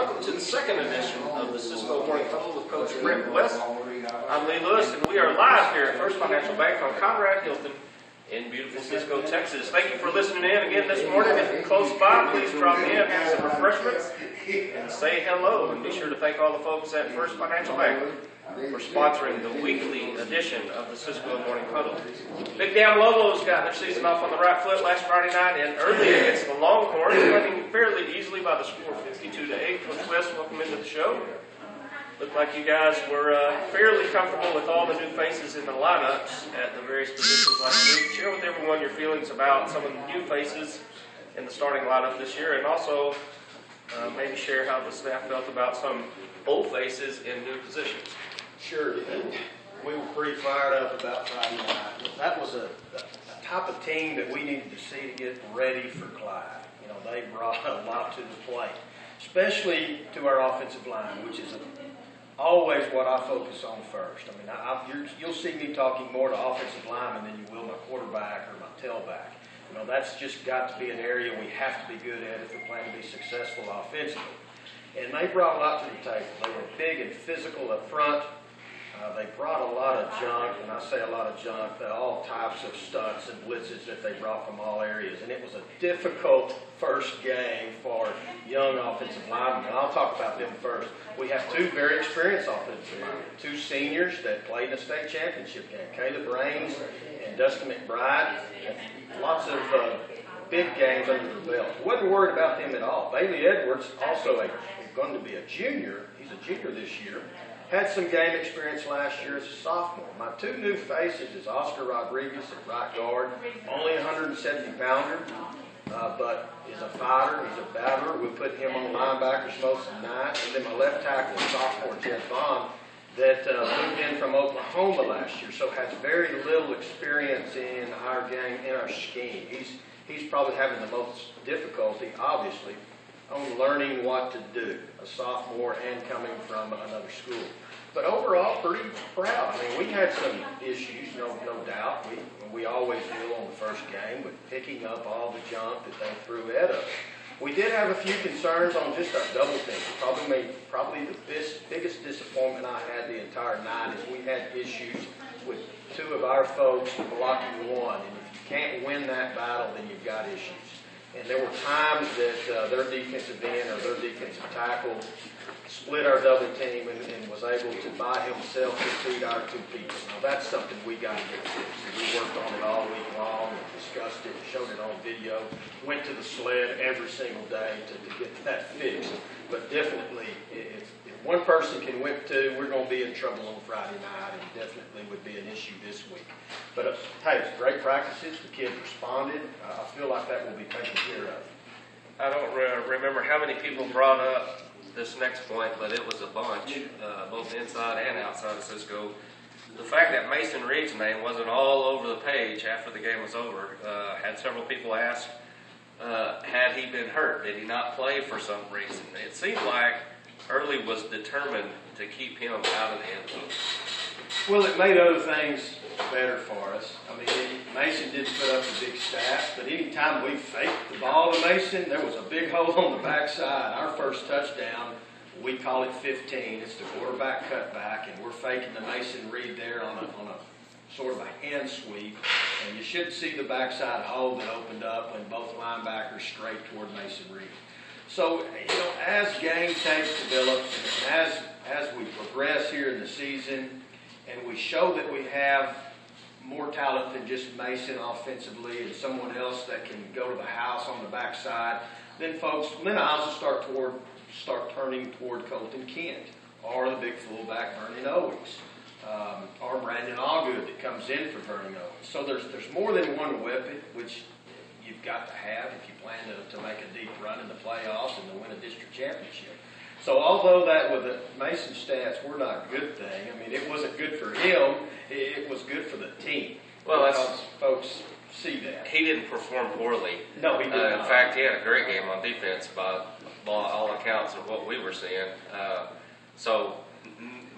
welcome to the second edition of the Cisco Morning Huddle with Coach Rick West. I'm Lee Lewis, and we are live here at First Financial Bank on Conrad Hilton in beautiful Cisco, Texas. Thank you for listening in again this morning. If you're close by, please drop in, have some refreshments, and say hello. And be sure to thank all the folks at First Financial Bank for sponsoring the weekly edition of the Cisco Morning Huddle. Big Damn Lobos got their season off on the right foot last Friday night and early against the Longhorns, winning fairly easily by the score 52-8. Coach West, welcome into the show. Looked like you guys were fairly comfortable with all the new faces in the lineups at the various positions last week. Share with everyone your feelings about some of the new faces in the starting lineup this year, and also maybe share how the staff felt about some old faces in new positions. Sure. We were pretty fired up about Friday night. That was a type of team that we needed to see to get ready for Clyde. You know, they brought a lot to the plate, especially to our offensive line, which is always what I focus on first. I mean, you'll see me talking more to offensive linemen than you will my quarterback or my tailback. You know, that's just got to be an area we have to be good at if we plan to be successful offensively. And they brought a lot to the table. They were big and physical up front. They brought a lot of junk, and I say a lot of junk, all types of stunts and blitzes that they brought from all areas. And it was a difficult first game for young offensive linemen. And I'll talk about them first. We have two very experienced offensive linemen, two seniors that played in the state championship game, Caleb Raines and Dustin McBride. Lots of big games under their belt. Wasn't worried about them at all. Bailey Edwards, also going to be a junior. He's a junior this year. Had some game experience last year as a sophomore. My two new faces is Oscar Rodriguez at right guard, only 170 pounder, but is a fighter, he's a battler. We put him on linebackers most of the night. And then my left tackle is sophomore Jed Vaughn that moved in from Oklahoma last year, so has very little experience in our game, in our scheme. He's probably having the most difficulty, obviously, on learning what to do, a sophomore and coming from another school. But overall, pretty proud. I mean, we had some issues, no doubt. We always do on the first game with picking up all the junk that they threw at us. We did have a few concerns on just our double team. Probably the biggest disappointment I had the entire night is we had issues with two of our folks blocking one. And if you can't win that battle, then you've got issues. And there were times that their defensive end or their defensive tackle split our double team and was able to by himself defeat our two people. Now that's something we got to get fixed. We worked on it all week long, and discussed it, showed it on video, went to the sled every single day to get that fixed. But definitely, if one person can whip two, we're going to be in trouble on Friday night, and definitely would be an issue this week. But hey, it's great practices. The kids responded. I feel like that will be taken care of. I don't remember how many people brought up this next point, but it was a bunch, both inside and outside of Cisco. The fact that Mason Reed's name wasn't all over the page after the game was over. Had several people ask, had he been hurt? Did he not play for some reason? It seemed like Early was determined to keep him out of the end zone. Well, it made other things better for us. I mean, Mason did put up a big stats, but any time we faked the ball to Mason, there was a big hole on the backside. Our first touchdown, we call it 15. It's the quarterback cutback, and we're faking the Mason Reed there on a sort of a hand sweep. And you should see the backside hole that opened up when both linebackers straight toward Mason Reed. So, you know, as game tapes develop, and as we progress here in the season, and we show that we have more talent than just Mason offensively and someone else that can go to the house on the backside, then eyes will start turning toward Colton Kent or the big fullback Vernon Owens or Brandon Allgood that comes in for Vernon Owens. So there's more than one weapon, which you've got to have if you plan to make a deep run in the playoffs and to win a district championship. So although that with the Mason stats were not a good thing, I mean, it wasn't good for him, it was good for the team. Well, because folks see that. He didn't perform poorly. No, he did not. In fact, he had a great game on defense by all accounts of what we were seeing. So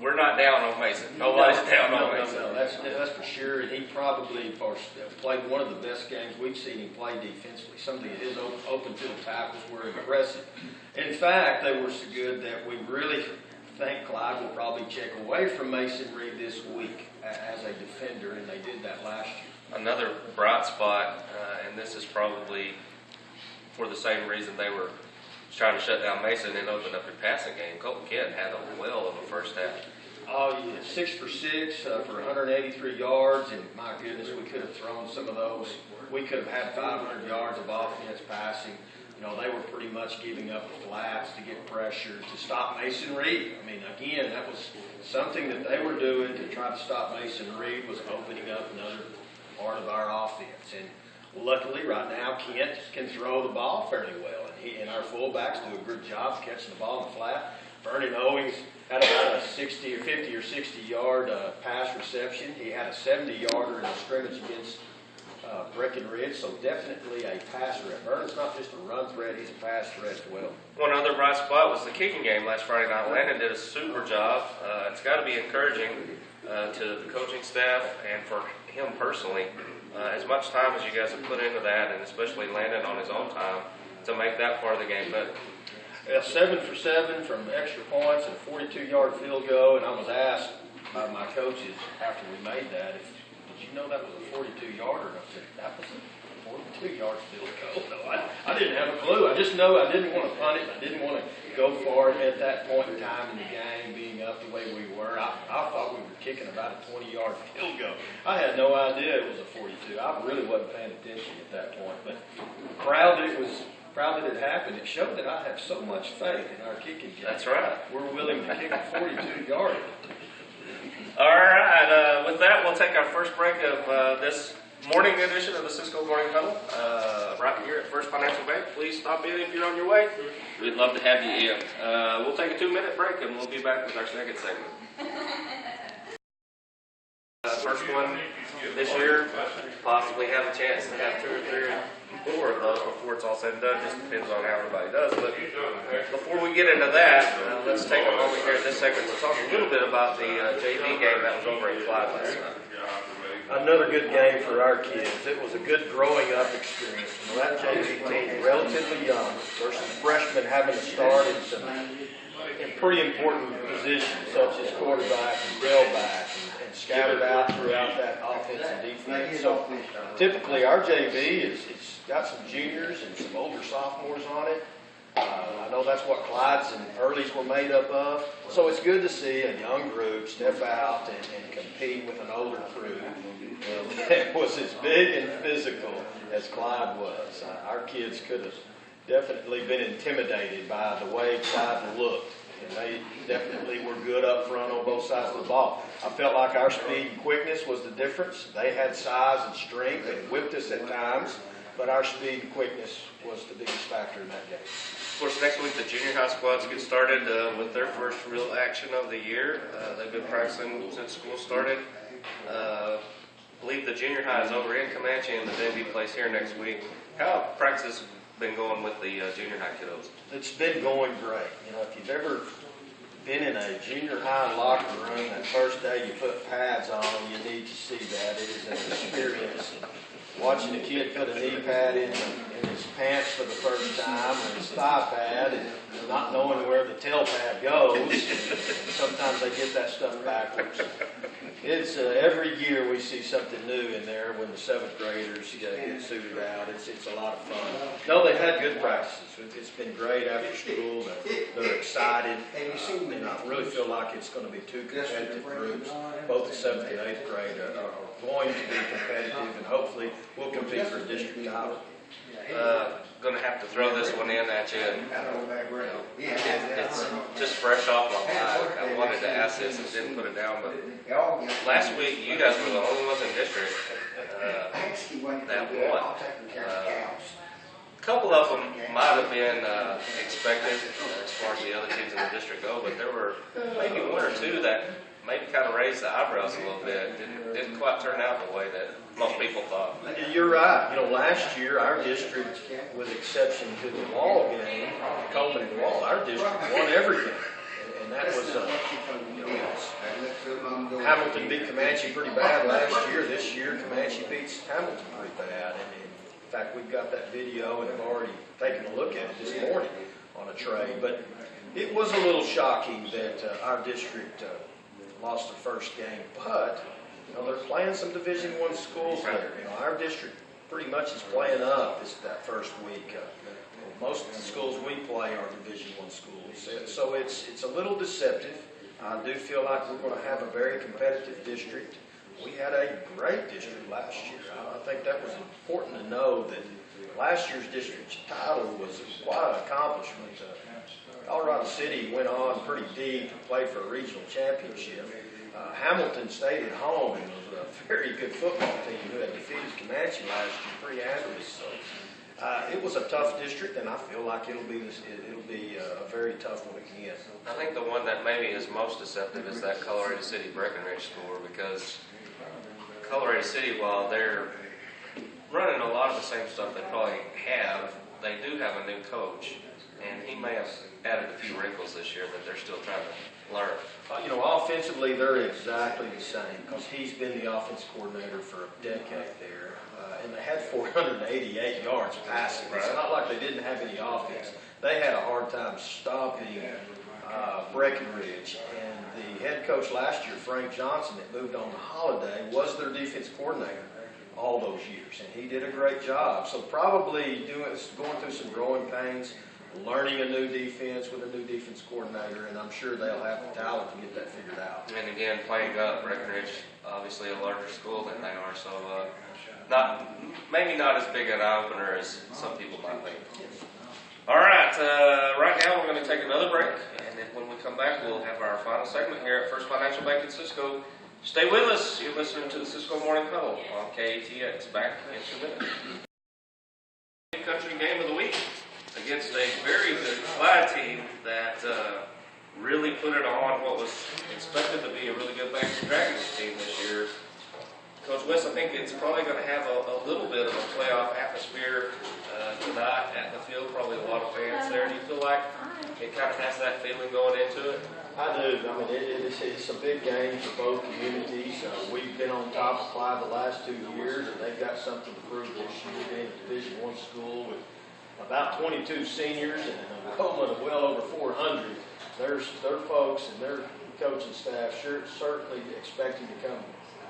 We're not down on Mason. Nobody's down on Mason. No, that's for sure. And he probably, of course, played one of the best games we've seen him play defensively. Some of his open field tackles were impressive. In fact, they were so good that we really think Clyde will probably check away from Mason Reed this week as a defender, and they did that last year. Another bright spot, and this is probably for the same reason they were trying to shut down Mason and open up their passing game. Colton Kent had a whale of a first half. Oh, yeah, 6 for 6 for 183 yards, and my goodness, we could have thrown some of those. We could have had 500 yards of offense passing. You know, they were pretty much giving up the flats to get pressure to stop Mason Reed. I mean, again, that was something that they were doing to try to stop Mason Reed, was opening up another part of our offense. And luckily, right now, Kent can throw the ball fairly well, and he and our fullbacks do a good job catching the ball in the flat. Vernon Owings had about a 50 or 60 yard pass reception. He had a 70-yarder in a scrimmage against Breckenridge, so definitely a pass threat. Vernon's not just a run threat, he's a pass threat as well. One other bright spot was the kicking game last Friday night. Landon did a super job. It's got to be encouraging to the coaching staff and for him personally. As much time as you guys have put into that, and especially Landon on his own time, to make that part of the game better. 7 for 7 from extra points and a 42-yard field goal, and I was asked by my coaches after we made that, did you know that was a 42-yarder? And I said, that was a 42-yard field goal. No, I didn't have a clue. I just know I didn't want to punt it. I didn't want to go for it at that point in time in the game, being up the way we were. I thought we were kicking about a 20-yard field goal. I had no idea it was a 42. I really wasn't paying attention at that point, but proud that it happened. It showed that I have so much faith in our kicking game. That's right. We're willing to kick a 42-yarder. All right, with that, we'll take our first break of this morning edition of the Cisco Morning Huddle right here at First Financial Bank. Please stop in if you're on your way. We'd love to have you in. We'll take a 2-minute break, and we'll be back with our second segment. First one this year, possibly have a chance to have 2 or 3 or 4 of those before it's all said and done. Just depends on how everybody does. But before we get into that, let's take a moment here in this segment to talk a little bit about the JV game that was over at Clyde last night. Another good game for our kids. It was a good growing up experience. You know, that JV team, relatively young, versus freshmen having to start in some pretty important positions, such as quarterback and tailback, and scattered out throughout that offense and defense. So typically our JV it's got some juniors and some older sophomores on it. I know that's what Clyde's and Early's were made up of. So it's good to see a young group step out and compete with an older crew that was as big and physical as Clyde was. Our kids could have definitely been intimidated by the way Clyde looked. And they definitely were good up front on both sides of the ball. I felt like our speed and quickness was the difference. They had size and strength and whipped us at times, but our speed and quickness was the biggest factor in that game. Of course, next week the junior high squads get started with their first real action of the year. They've been practicing since school started. I believe the junior high is over in Comanche and the JV plays here next week. How have practices been going with the junior high kiddos? It's been going great. You know, if you've ever been in a junior high locker room, that first day you put pads on, you need to see that. It is an experience. Watching a kid put a knee pad in his pants for the first time, or his thigh pad, and not knowing where the tail pad goes. Sometimes they get that stuff backwards. It's every year we see something new in there when the 7th graders get suited out. It's a lot of fun. No, they've had good practices. It's been great after school. They're excited. And I really feel like it's going to be 2 competitive groups. Both the 7th and 8th grade are going to be competitive, and hopefully we'll compete for a district title. Going to have to throw this one in at you. It's just fresh off my mind. I wanted to ask this and didn't put it down, but last week you guys were the only ones in district that won. A couple of them might have been expected as far as the other teams in the district go, but there were maybe 1 or 2 that maybe kind of raised the eyebrows a little bit. Didn't quite turn out the way that most people thought. You're right. You know, last year our district, with exception to the Wall game, Coleman and Wall, our district won every game, and that was Hamilton beat Comanche pretty bad last year. This year, Comanche beats Hamilton pretty bad. And in fact, we've got that video and have already taken a look at it this morning on a trade. But it was a little shocking that our district lost their first game. But they're playing some Division I schools there. Our district pretty much is playing up that first week. Most of the schools we play are Division I schools, so it's a little deceptive. I do feel like we're going to have a very competitive district. We had a great district last year. I think that was important to know that last year's district title was quite an accomplishment. Colorado City went on pretty deep and played for a regional championship. Hamilton stayed at home and was a very good football team who had defeated Comanche last year pretty handily. So it was a tough district, and I feel like it'll be a very tough one again. I think the one that maybe is most deceptive is that Colorado City Breckenridge score, because Colorado City, while they're running a lot of the same stuff they probably have, they do have a new coach, and he may have added a few wrinkles this year that they're still trying to learn. Offensively, they're exactly the same because he's been the offense coordinator for a decade there, and they had 488 yards passing. It's not like they didn't have any offense. They had a hard time stopping Breckenridge, and the head coach last year, Frank Johnson, that moved on to Holiday, was their defense coordinator all those years, and he did a great job. So probably going through some growing pains, learning a new defense with a new defense coordinator, and I'm sure they'll have the talent to get that figured out. And again, playing up Breckenridge, obviously a larger school than they are, so maybe not as big an eye-opener as some people might think. All right, right now we're going to take another break, and then when we come back, we'll have our final segment here at First Financial Bank in Cisco. Stay with us. You're listening to the Cisco Morning Huddle on KATX. Back in 2 minutes. Country game of the week against a very good Clyde team that really put it on what was expected to be a really good Banks Dragons team this year. Coach West, I think it's probably going to have a little bit of a playoff atmosphere tonight at the field. Probably a lot of fans there. Do you feel like it kind of has that feeling going into it? I do. I mean, it's a big game for both communities. We've been on top of Clyde the last 2 years, and they've got something to prove this year. Being a Division I school with about 22 seniors and an enrollment of well over 400, their folks and their coaching staff certainly expecting to come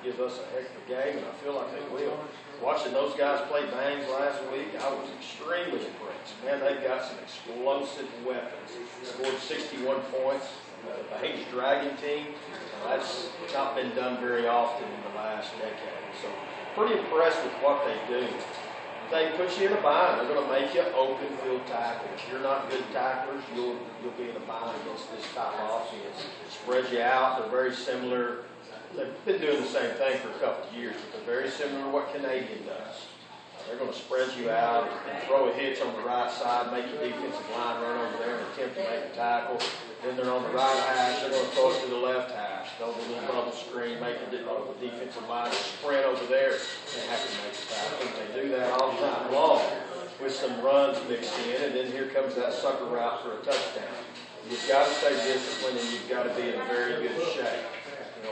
give us a heck of a game, and I feel like they will. Watching those guys play Bangs last week, I was extremely impressed. Man, they've got some explosive weapons. Scored 61 points. The Bangs Dragon team, that's not been done very often in the last decade. So pretty impressed with what they do. They put you in a bind. They're going to make you open field tackle. If you're not good tacklers, you'll be in a bind against this type of offense. Spread you out. They're very similar. They've been doing the same thing for a couple of years, but they're very similar to what Canadian does. They're going to spread you out and throw a hitch on the right side, make your defensive line run over there and attempt to make a tackle. Then they're on the right hash. They're going to throw it to the left hash. Throw a little bubble screen, make the defensive line sprint over there and have to make a tackle. They do that all night long with some runs mixed in, and then here comes that sucker route for a touchdown. You've got to stay disciplined, and you've got to be in very good shape.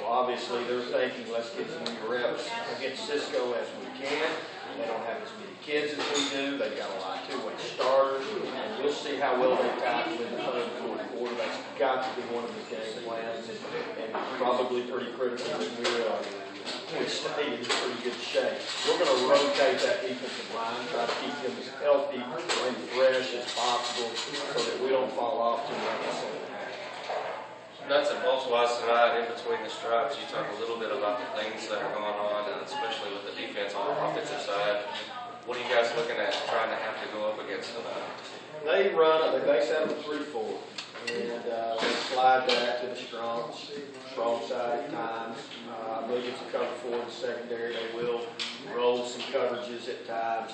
Obviously, they're thinking, let's get some reps against Cisco as we can. They don't have as many kids as we do. They've got a lot of two-way starters. And we'll see how well they tackle in the third and fourth quarter. That's got to be one of the game plans, and probably pretty critical that we stay in pretty good shape. We're going to rotate that defensive line, try to keep them as healthy and fresh as possible so that we don't fall off too much. Nuts and bolts wise tonight, in between the stripes, you talk a little bit about the things that are going on, especially with the defense on the offensive side. What are you guys looking at trying to have to go up against tonight? They base out of a 3-4, and they slide back to the strong side at times. I believe it's a cover 4 in the secondary. They will roll some coverages at times.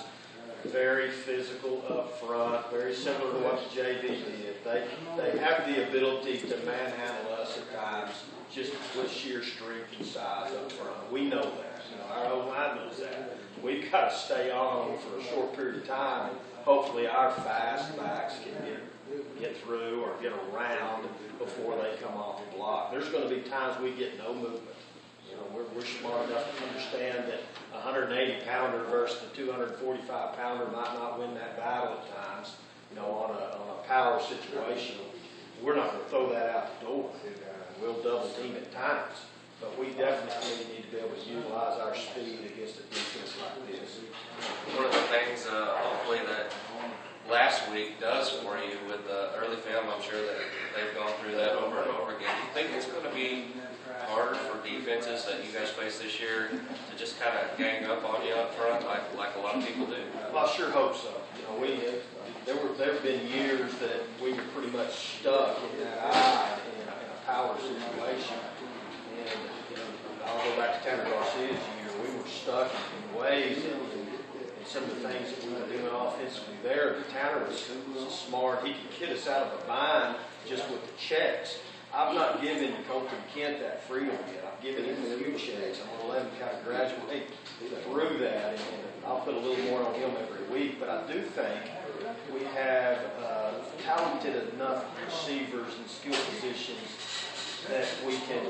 Very physical up front, very similar to what the JV did. They have the ability to manhandle us at times just with sheer strength and size up front. We know that. Our O-line knows that. We've got to stay on them for a short period of time, and hopefully our fast backs can get through, or get around before they come off the block. There's going to be times we get no movement. You know, we're smart enough to understand that a 180-pounder versus the 245-pounder might not win that battle at times. You know, on a power situation, we're not going to throw that out the door. We'll double team at times, but we definitely need to be able to utilize our speed against a defense like this. One of the things, hopefully, that last week does for you with the early film, I'm sure that they've gone through that over and over again. Do you think it's going to be harder for defenses that you guys face this year to just kind of gang up on you up front like a lot of people do? Well, I sure hope so. You know, there have been years that we were pretty much stuck in that eye in a power situation. And you know, I'll go back to Tanner Garcia's year. We were stuck in ways and some of the things that we were doing offensively there. Tanner was smart. He could get us out of a bind just with the checks. I've not given Coach and Kent that freedom yet. I've given him a few checks. I'm going to let him kind of graduate through that, and I'll put a little more on him every week. But I do think we have talented enough receivers and skill positions that we can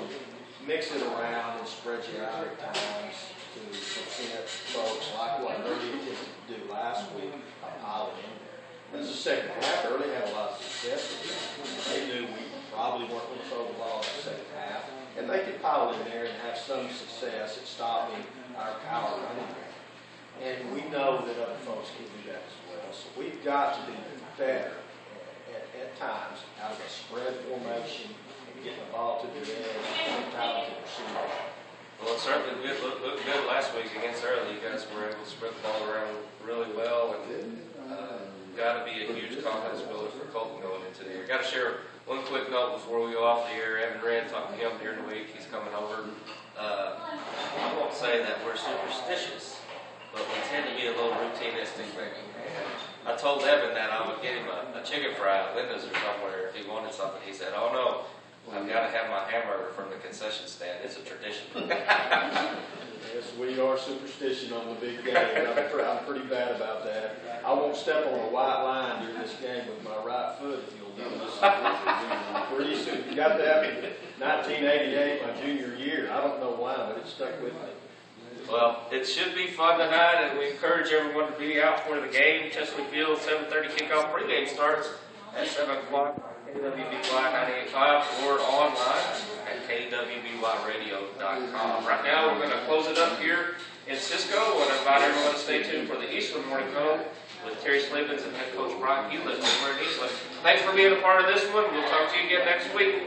mix it around and spread you out at times to present folks like what Early attempted to do last week, a pilot in there. This is the second half. Early had a lot of success with that. They knew we probably weren't going to throw the ball in the second half, and they could pile in there and have some success at stopping our power running game. And we know that other folks can do that as well. So we've got to be better at times out of a spread formation and getting the ball to the edge and talented receivers. Well, it certainly looked good last week against Early. You guys were able to spread the ball around really well, and got to be a huge confidence builder for Colton going into the year. Got to share one quick note before we go off the air. Evan Wren, talked to him during the week. He's coming over. I won't say that we're superstitious, but we tend to be a little routinistic maybe. I told Evan that I would get him a chicken fry at Linda's or somewhere if he wanted something. He said, "Oh no, I've got to have my hamburger from the concession stand. It's a tradition." Yes, we are superstition on the big game. I'm pretty bad about that. I won't step on a white line during this game with my right foot if you'll notice. Pretty soon. You got that in 1988, my junior year. I don't know why, but it stuck with me. Well, it should be fun tonight, and we encourage everyone to be out for the game. Chesley Field, 7:30 kickoff. Pregame starts at 7 o'clock. KWBY 98.5 or online at kwbyradio.com. Right now, we're going to close it up here in Cisco and invite everyone to stay tuned for the Eastland Morning Code with Terry Slavens and head coach Brian Hewlett over in Eastland. Thanks for being a part of this one. We'll talk to you again next week.